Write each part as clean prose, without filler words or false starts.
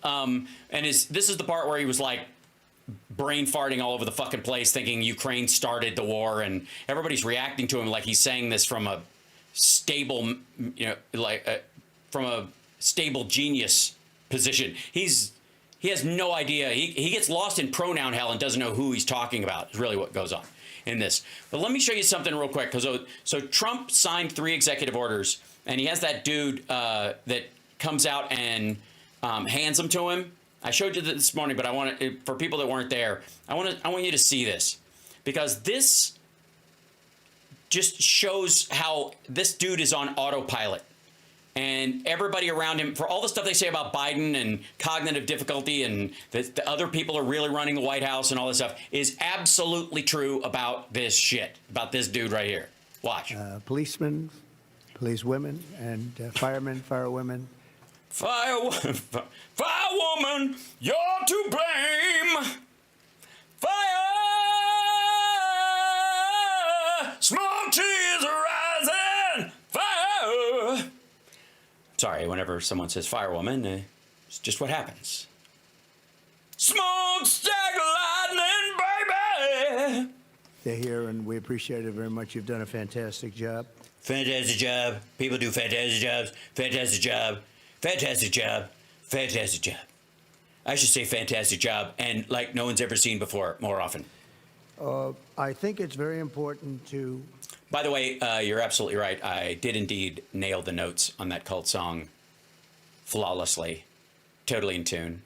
And this is the part where he was like brain farting all over the fucking place, thinking Ukraine started the war, and everybody's reacting to him like he's saying this from a stable, from a stable genius position. He has no idea. He gets lost in pronoun hell and doesn't know who he's talking about. Is really what goes on in this. But let me show you something real quick. So Trump signed 3 executive orders, and he has that dude that comes out and hands them to him. I showed you this morning, but I want to, for people that weren't there, I want you to see this, because this just shows how this dude is on autopilot. And everybody around him, for all the stuff they say about Biden and cognitive difficulty and that the other people are really running the White House and all this stuff, is absolutely true about this shit, about this dude right here. Watch. Policemen, policewomen, and firemen, firewomen. Firewoman, you're to blame. Fire, smoke trees rising. Fire. Sorry, whenever someone says firewoman, it's just what happens. Smoke, stack, lightning, baby. They're here, and we appreciate it very much. You've done a fantastic job. Fantastic job. People do fantastic jobs. Fantastic job. Fantastic job. Fantastic job. I should say fantastic job, and like no one's ever seen before, more often. I think it's very important to... By the way, you're absolutely right. I did indeed nail the notes on that cult song flawlessly, totally in tune,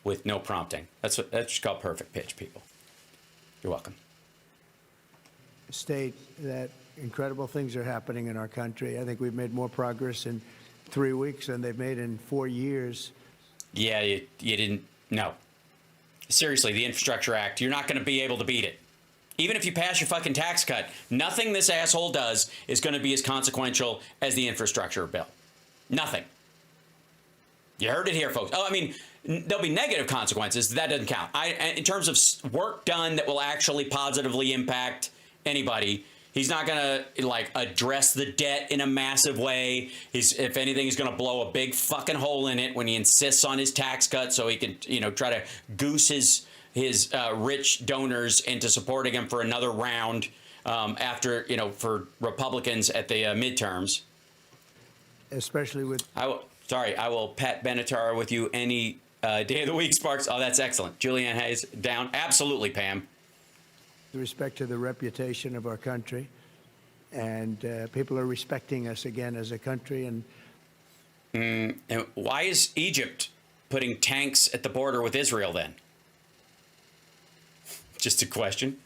with no prompting. That's called perfect pitch, people. You're welcome. State that incredible things are happening in our country. I think we've made more progress in 3 weeks than they've made in 4 years. Yeah, you didn't. No. Seriously, the Infrastructure Act, you're not going to be able to beat it. Even if you pass your fucking tax cut, nothing this asshole does is going to be as consequential as the infrastructure bill. Nothing. You heard it here, folks. Oh, I mean, there'll be negative consequences. That doesn't count. In terms of work done that will actually positively impact anybody, he's not going to like address the debt in a massive way. If anything, he's going to blow a big fucking hole in it when he insists on his tax cut so he can, try to goose his rich donors into supporting him for another round after, for Republicans at the midterms. Especially with... I will Pat Benatar with you any day of the week, Sparks. Oh, that's excellent. Julianne Hayes down. Absolutely, Pam. With respect to the reputation of our country, and people are respecting us again as a country. And why is Egypt putting tanks at the border with Israel then? Just a question.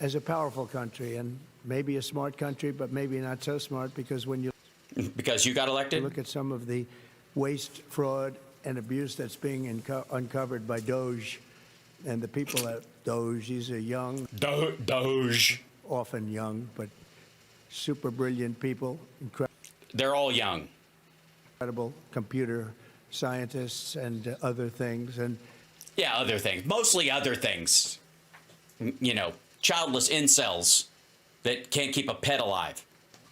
As a powerful country, and maybe a smart country, but maybe not so smart, because when you... Because you got elected? Look at some of the waste, fraud, and abuse that's being uncovered by Doge. And the people at Doge, these are young. Doge. Often young, but super brilliant people. They're all young. Incredible computer scientists and other things. And yeah, other things. Mostly other things. Childless incels that can't keep a pet alive.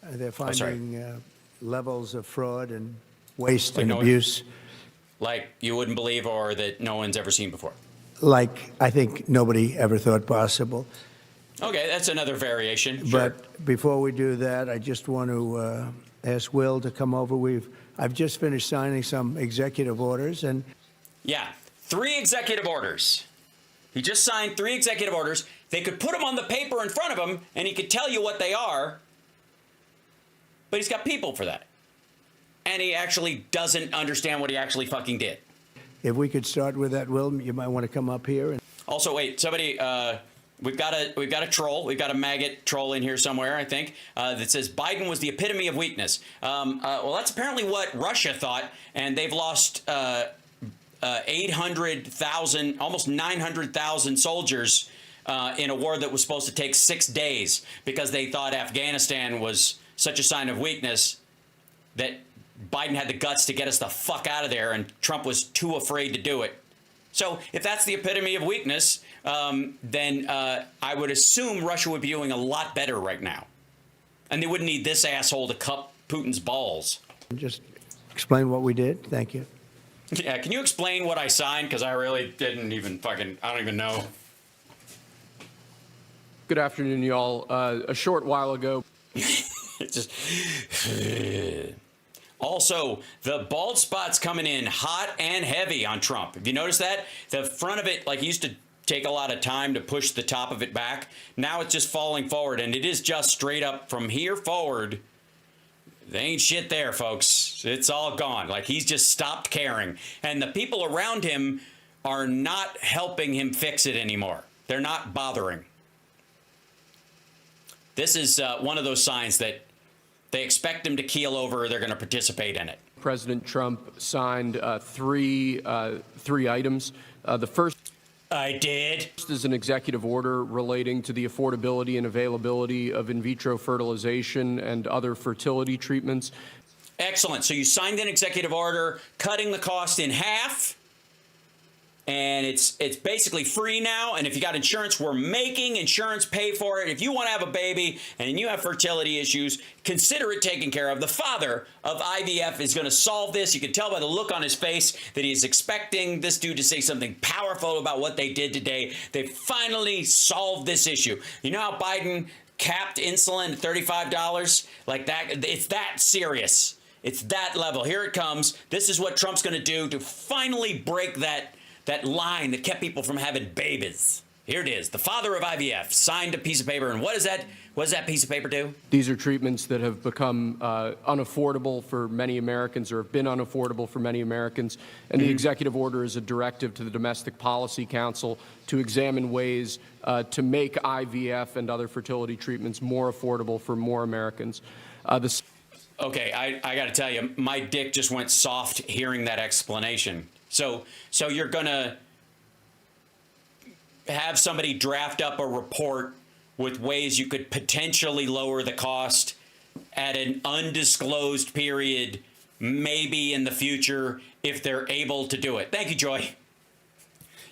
They're finding levels of fraud and waste and abuse. Like you wouldn't believe, or that no one's ever seen before. Like I think nobody ever thought possible. Okay, that's another variation. But sure. Before we do that, I just want to ask Will to come over. I've just finished signing some executive orders, and yeah, 3 executive orders. He just signed 3 executive orders. They could put them on the paper in front of him, and he could tell you what they are. But he's got people for that, and he actually doesn't understand what he actually fucking did. If we could start with that, Will, you might want to come up here. Also, wait, somebody, we've got a troll. We've got a maggot troll in here somewhere, I think, that says Biden was the epitome of weakness. Well, that's apparently what Russia thought, and they've lost 800,000, almost 900,000 soldiers in a war that was supposed to take 6 days because they thought Afghanistan was such a sign of weakness that Biden had the guts to get us the fuck out of there, and Trump was too afraid to do it. So if that's the epitome of weakness, then I would assume Russia would be doing a lot better right now. And they wouldn't need this asshole to cup Putin's balls. Just explain what we did. Thank you. Yeah, can you explain what I signed? Because I really didn't even I don't even know. Good afternoon, y'all. A short while ago. It just. Also, the bald spot's coming in hot and heavy on Trump. Have you noticed that? The front of it, like, he used to take a lot of time to push the top of it back. Now it's just falling forward, and it is just straight up from here forward. There ain't shit there, folks. It's all gone. Like, he's just stopped caring. And the people around him are not helping him fix it anymore. They're not bothering. This is one of those signs that they expect him to keel over or they're going to participate in it. President Trump signed three items. The first I did. is an executive order relating to the affordability and availability of in vitro fertilization and other fertility treatments. Excellent. So you signed an executive order cutting the cost in half, and it's basically free now. And if you got insurance, we're making insurance pay for it. If you want to have a baby and you have fertility issues, consider it taken care of. The father of IVF is going to solve this. You can tell by the look on his face that he's expecting this dude to say something powerful about what they did today. They finally solved this issue. You know how Biden capped insulin at $35? Like that, it's that serious. It's that level. Here it comes. This is what Trump's going to do to finally break that line that kept people from having babies. Here it is. The father of IVF signed a piece of paper. And what does that piece of paper do? These are treatments that have become unaffordable for many Americans or have been unaffordable for many Americans. And the executive order is a directive to the Domestic Policy Council to examine ways to make IVF and other fertility treatments more affordable for more Americans. Okay, I got to tell you, my dick just went soft hearing that explanation. So you're going to have somebody draft up a report with ways you could potentially lower the cost at an undisclosed period, maybe in the future, if they're able to do it. Thank you, Joy.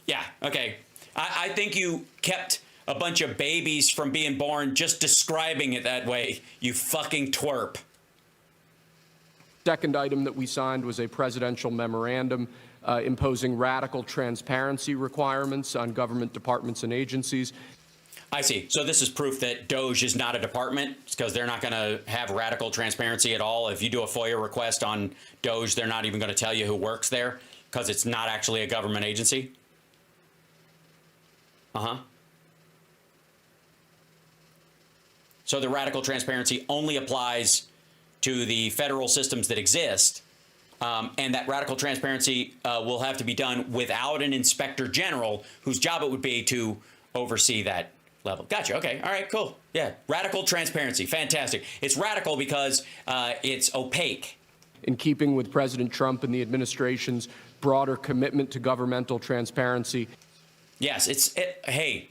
Yeah, okay. I think you kept a bunch of babies from being born just describing it that way, you fucking twerp. Second item that we signed was a presidential memorandum imposing radical transparency requirements on government departments and agencies. I see. So this is proof that Doge is not a department because they're not going to have radical transparency at all. If you do a FOIA request on Doge, they're not even going to tell you who works there because it's not actually a government agency. So the radical transparency only applies to the federal systems that exist. And that radical transparency will have to be done without an inspector general whose job it would be to oversee that level. Gotcha. Okay. All right, cool. Yeah. Radical transparency. Fantastic. It's radical because it's opaque. In keeping with President Trump and the administration's broader commitment to governmental transparency. Yes. Hey,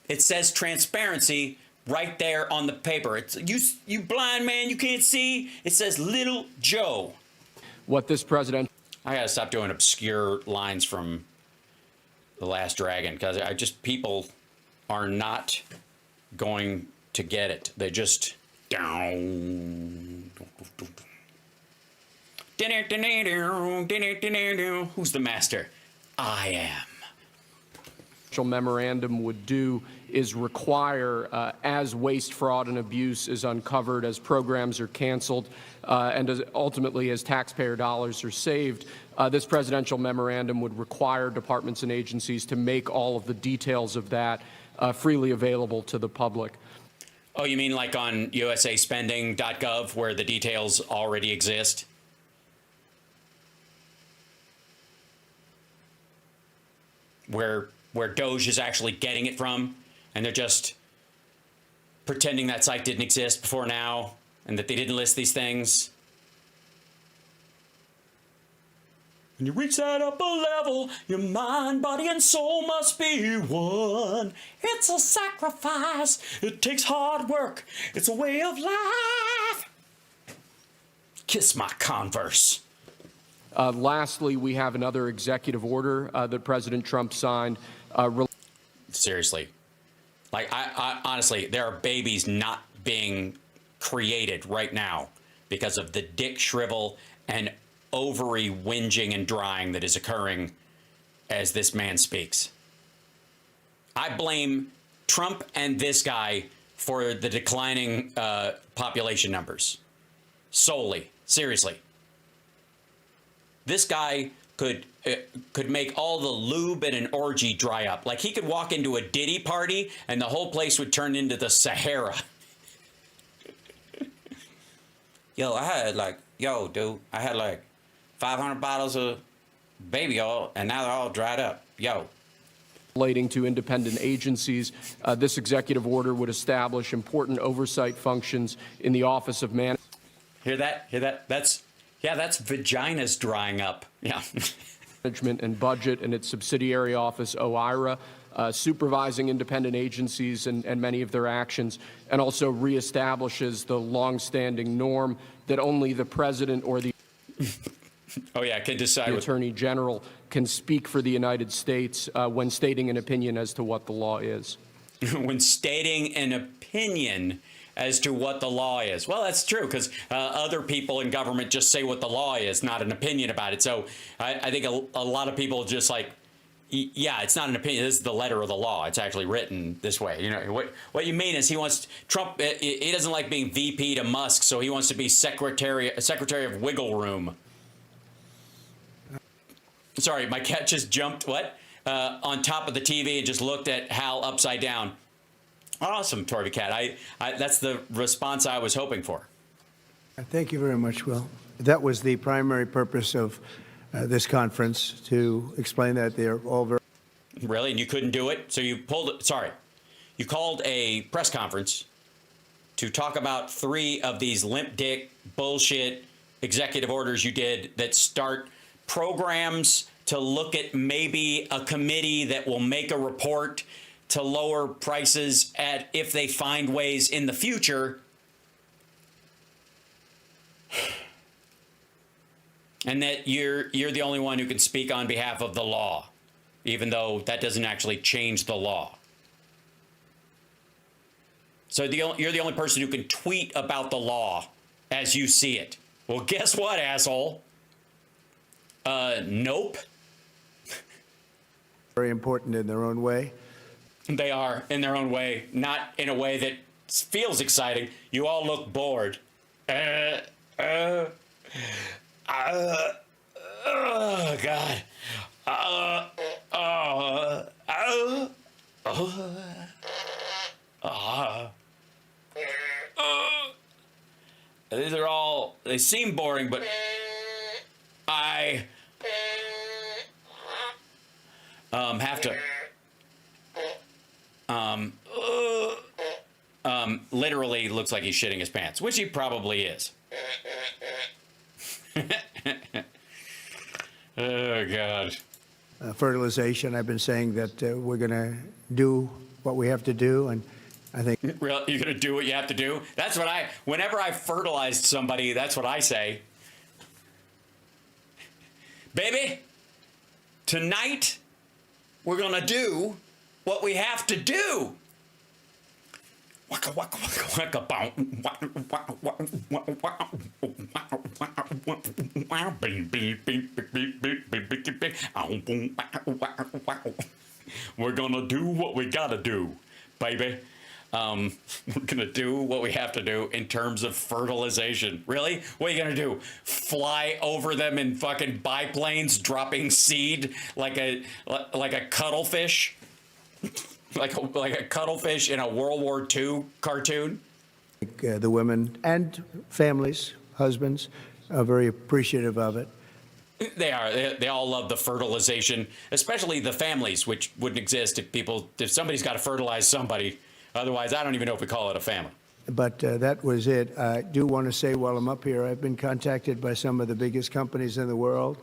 it says transparency right there on the paper. It's you blind man, you can't see. It says Little Joe. What this president... I got to stop doing obscure lines from The Last Dragon because people are not going to get it. They just down. Who's the master? I am. Memorandum would do is require, as waste, fraud, and abuse is uncovered, as programs are canceled, and ultimately as taxpayer dollars are saved, this presidential memorandum would require departments and agencies to make all of the details of that freely available to the public. Oh, you mean like on usaspending.gov where the details already exist? Where Doge is actually getting it from, and they're just pretending that site didn't exist before now, and that they didn't list these things. When you reach that upper level, your mind, body, and soul must be one. It's a sacrifice. It takes hard work. It's a way of life. Kiss my Converse. Lastly, we have another executive order that President Trump signed. Seriously. Like, I honestly, there are babies not being created right now because of the dick shrivel and ovary whinging and drying that is occurring as this man speaks. I blame Trump and this guy for the declining population numbers. Solely. Seriously. This guy could make all the lube in an orgy dry up. Like, he could walk into a Diddy party and the whole place would turn into the Sahara. Yo, I had like 500 bottles of baby oil and now they're all dried up. Yo. Relating to independent agencies, this executive order would establish important oversight functions in the Office of Management. Hear that? Hear that? That's vaginas drying up. Yeah. Management and Budget and its subsidiary office, OIRA, supervising independent agencies and many of their actions, and also reestablishes the longstanding norm that only the president or the Oh yeah, can decide. Attorney General can speak for the United States when stating an opinion as to what the law is. When stating an opinion as to what the law is. Well, that's true, because other people in government just say what the law is, not an opinion about it. So I think a lot of people just like, yeah, it's not an opinion. This is the letter of the law. It's actually written this way. You know what you mean is Trump. He doesn't like being VP to Musk, so he wants to be secretary of Wiggle Room. Sorry, my cat just jumped. What? On top of the TV and just looked at Hal upside down. Awesome, Torby Cat. That's the response I was hoping for. Thank you very much, Will. That was the primary purpose of this conference, to explain that they're all very... Really? And you couldn't do it? So you pulled it. Sorry. You called a press conference to talk about 3 of these limp dick bullshit executive orders you did that start programs to look at maybe a committee that will make a report to lower prices if they find ways in the future. And that you're the only one who can speak on behalf of the law, even though that doesn't actually change the law. So you're the only person who can tweet about the law as you see it. Well, guess what, asshole? Nope. very important in their own way. They are in their own way, not in a way that feels exciting. You all look bored. Oh, God. These are all, they seem boring, but I have to literally looks like he's shitting his pants, which he probably is. Oh, God. Fertilization, I've been saying that we're going to do what we have to do, and I think... Really? You're going to do what you have to do? That's what whenever I fertilized somebody, that's what I say. Baby, tonight, we're going to do what we have to do. Waka, waka, waka, waka. We're gonna do what we gotta do, baby. We're gonna do what we have to do in terms of fertilization. Really? What are you gonna do? Fly over them in fucking biplanes, dropping seed like a cuttlefish? Like a cuttlefish in a World War II cartoon? The women and families, husbands, are very appreciative of it. They are. They all love the fertilization, especially the families, which wouldn't exist if somebody's got to fertilize somebody. Otherwise, I don't even know if we call it a family. But that was it. I do want to say while I'm up here, I've been contacted by some of the biggest companies in the world.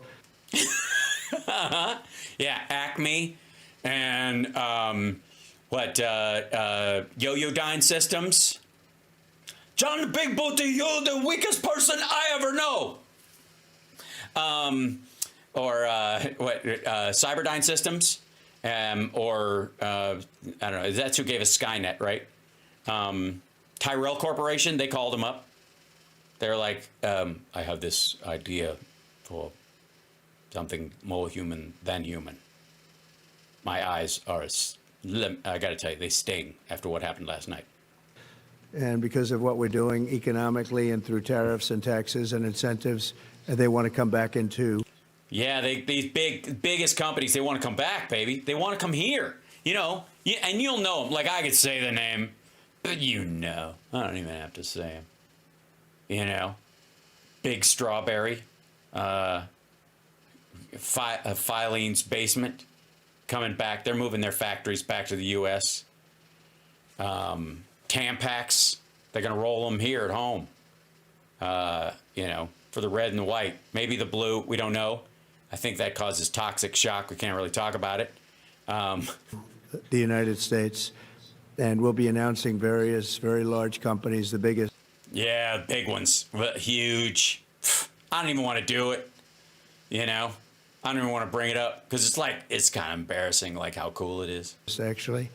Yeah, Acme and Yo-Yo Systems. John the Big Booty, you're the weakest person I ever know. Cyberdyne Systems, or I don't know. That's who gave us Skynet, right? Tyrell Corporation. They called him up. They're like, I have this idea or something more human than human. My eyes are, I got to tell you, they sting after what happened last night. And because of what we're doing economically and through tariffs and taxes and incentives, they want to come back into. Yeah, these biggest companies, they want to come back, baby. They want to come here. You know, and you'll know them. Like, I could say the name, but you know. I don't even have to say them. You know, Big Strawberry, Filene's Basement, coming back. They're moving their factories back to the U.S. Tampax, they're going to roll them here at home. You know, for the red and the white. Maybe the blue, we don't know. I think that causes toxic shock. We can't really talk about it. The United States, and we'll be announcing various very large companies, the biggest. Yeah, big ones, huge. I don't even want to do it, you know. I don't even want to bring it up because it's kind of embarrassing, like how cool it is. Actually,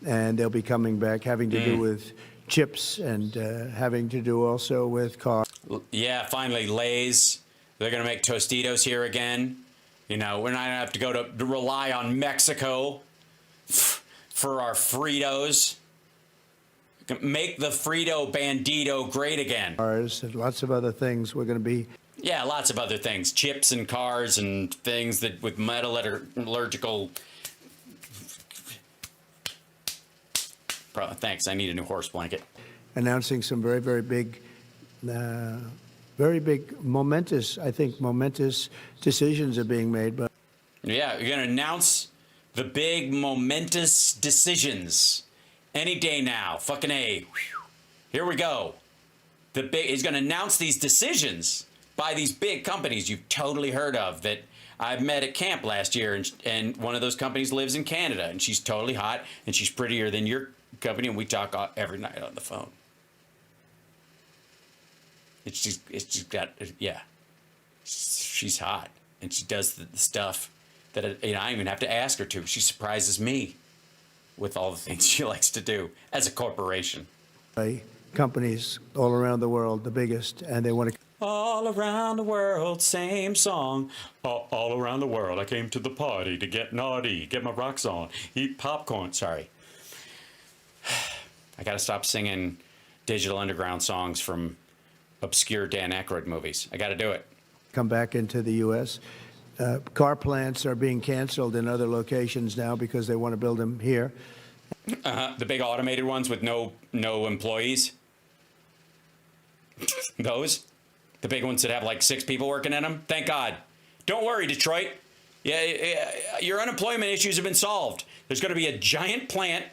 and they'll be coming back, having to do with chips and having to do also with cars. Yeah, finally, Lay's. They're going to make Tostitos here again. You know, we're not going to have to go to rely on Mexico for our Fritos. Make the Frito Bandito great again. Cars and lots of other things we're going to be. Yeah, lots of other things. Chips and cars and things that with metallurgical. Thanks, I need a new horse blanket. Announcing some very, very big, momentous decisions are being made. But yeah, you're going to announce the big, momentous decisions any day now. Fucking A. Here we go. He's going to announce these decisions by these big companies you've totally heard of that I've met at camp last year, and one of those companies lives in Canada, and she's totally hot, and she's prettier than your company, and we talk every night on the phone. It's just got, yeah. She's hot, and she does the stuff that I don't even have to ask her to. She surprises me with all the things she likes to do as a corporation. Companies all around the world, the biggest, and they want to. All around the world, same song. All around the world, I came to the party to get naughty, get my rocks on, eat popcorn. Sorry. I got to stop singing Digital Underground songs from obscure Dan Aykroyd movies. I got to do it. Come back into the U.S. Car plants are being canceled in other locations now because they want to build them here. The big automated ones with no employees. Those. The big ones that have like 6 people working in them. Thank God. Don't worry, Detroit. Yeah, your unemployment issues have been solved. There's going to be a giant plant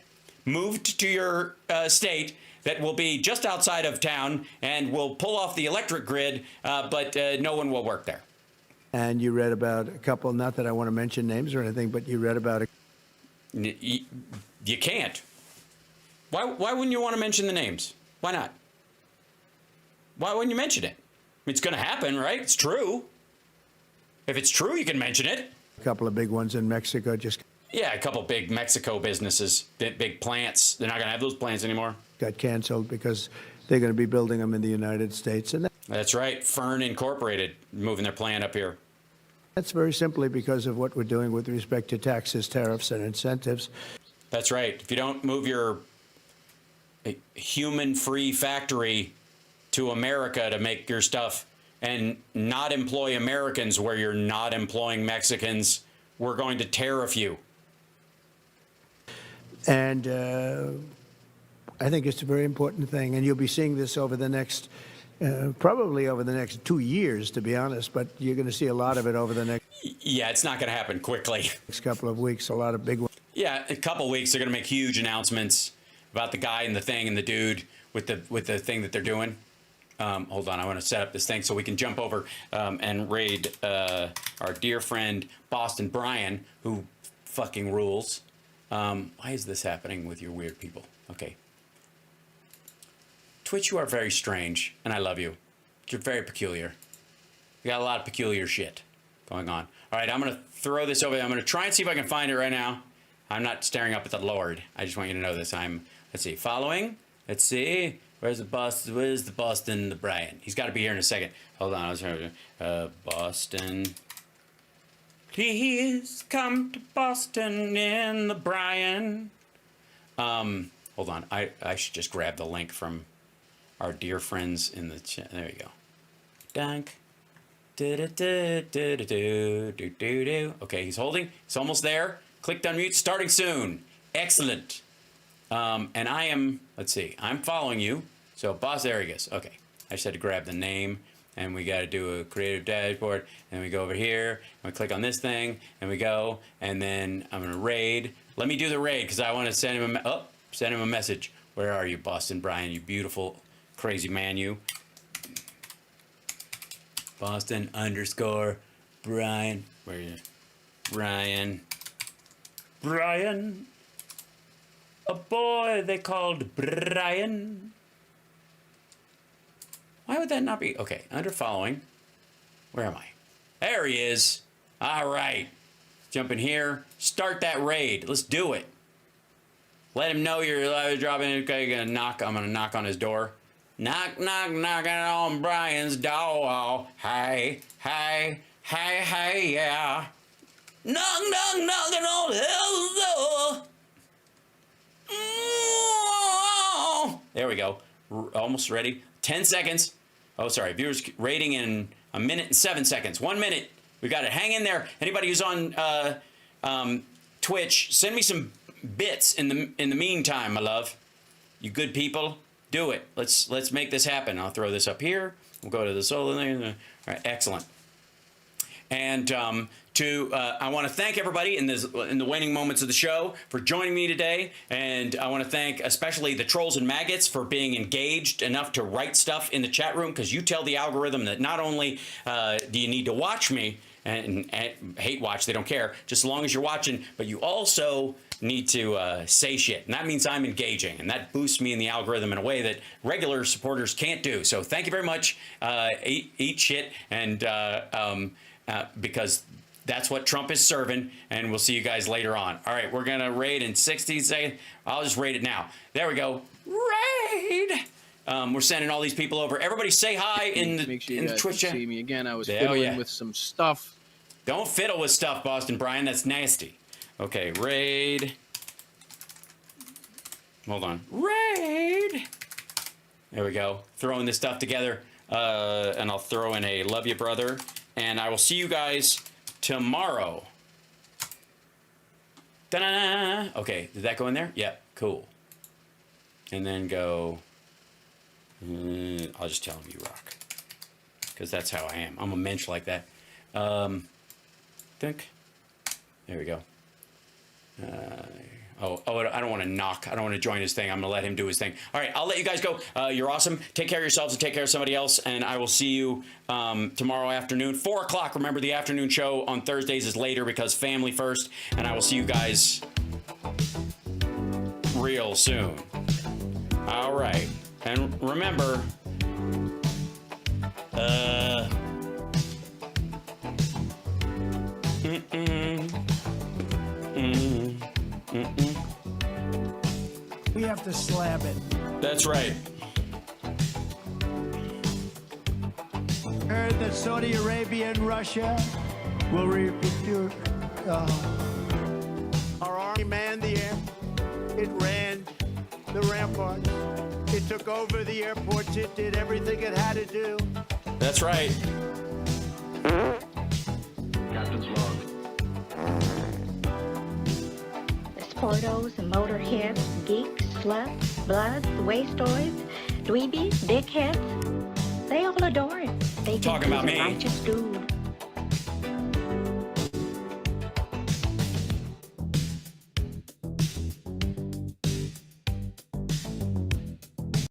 moved to your state that will be just outside of town and will pull off the electric grid, but no one will work there. And you read about a couple, not that I want to mention names or anything, but you read about it. You can't. Why wouldn't you want to mention the names? Why not? Why wouldn't you mention it? It's going to happen, right? It's true. If it's true, you can mention it. A couple of big ones in Mexico just. Yeah, a couple big Mexico businesses, big plants. They're not going to have those plants anymore. Got canceled because they're going to be building them in the United States. And that's right. Fern Incorporated moving their plant up here. That's very simply because of what we're doing with respect to taxes, tariffs, and incentives. That's right. If you don't move your human-free factory to America to make your stuff and not employ Americans where you're not employing Mexicans, we're going to tariff you. And I think it's a very important thing. And you'll be seeing this over the next, probably over the next 2 years, to be honest. But you're going to see a lot of it over the next. Yeah, it's not going to happen quickly. Next couple of weeks, a lot of big ones. Yeah, a couple of weeks, they're going to make huge announcements about the guy and the thing and the dude with the thing that they're doing. Hold on, I want to set up this thing so we can jump over and raid our dear friend Boston Brian, who fucking rules. Why is this happening with your weird people? Okay. Twitch, you are very strange, and I love you. You're very peculiar. You got a lot of peculiar shit going on. All right, I'm going to throw this over there. I'm going to try and see if I can find it right now. I'm not staring up at the Lord. I just want you to know this. Let's see, following. Let's see. Where's the Boston, the Brian? He's got to be here in a second. Hold on. I was trying to, Boston. Please come to Boston in the Brian. Hold on. I should just grab the link from our dear friends in the chat. There you go. Dunk. Okay, he's holding. It's almost there. Click to unmute. Starting soon. Excellent. And I am, let's see, I'm following you. So, boss, there he goes. Okay. I just had to grab the name, and we got to do a creative dashboard. And we go over here, and we click on this thing, and we go, and then I'm going to raid. Let me do the raid, because I want to send him send him a message. Where are you, Boston Brian, you beautiful, crazy man, you? Boston _ Brian. Where are you? Brian. Brian. A boy they called Brian. Why would that not be? Okay, under following. Where am I? There he is. All right. Jump in here. Start that raid. Let's do it. Let him know you're dropping in. Okay, you're gonna knock. I'm gonna knock on his door. Knock, knock, knocking on Brian's door. Hey, hey, hey, hey, yeah. Knock, knock, knocking on his door. There we go. Almost ready. 10 seconds. Oh, sorry. Viewers rating in 1 minute and 7 seconds. 1 minute. We got it. Hang in there. Anybody who's on Twitch, send me some bits in the meantime, my love. You good people, do it. Let's make this happen. I'll throw this up here. We'll go to the solo thing. All right, excellent. And I want to thank everybody in the waning moments of the show for joining me today, and I want to thank especially the trolls and maggots for being engaged enough to write stuff in the chat room, because you tell the algorithm that not only do you need to watch me and hate watch, they don't care, just as long as you're watching, but you also need to say shit, and that means I'm engaging, and that boosts me in the algorithm in a way that regular supporters can't do. So thank you very much. Eat shit, and because that's what Trump is serving, and we'll see you guys later on. All right, we're going to raid in 60 seconds. I'll just raid it now. There we go. Raid! We're sending all these people over. Everybody say hi in the, Make sure in you the guys Twitch can chat. see me again. I was fiddling with some stuff. Don't fiddle with stuff, Boston Brian. That's nasty. Okay, raid. Hold on. Raid! There we go. Throwing this stuff together. And I'll throw in a love you, brother. And I will see you guys tomorrow. Ta-da! Okay, did that go in there? Yep, cool. And then go... I'll just tell him you rock. Because that's how I am. I'm a mensch like that. Think. There we go. I don't want to knock. I don't want to join his thing. I'm going to let him do his thing. All right, I'll let you guys go. You're awesome. Take care of yourselves and take care of somebody else. And I will see you tomorrow afternoon. 4 o'clock. Remember, the afternoon show on Thursdays is later because family first. And I will see you guys real soon. All right. And remember, We have to slab it. that's right. Heard that Saudi Arabia and Russia will our army manned the air. It ran the ramparts. It took over the airports. It did everything it had to do. That's right. Captain's log. Sportos, motorheads, geeks, sluts, bloods, wastoids, dweebies, dickheads. They all adore him. They think Talking he's about a me. righteous dude.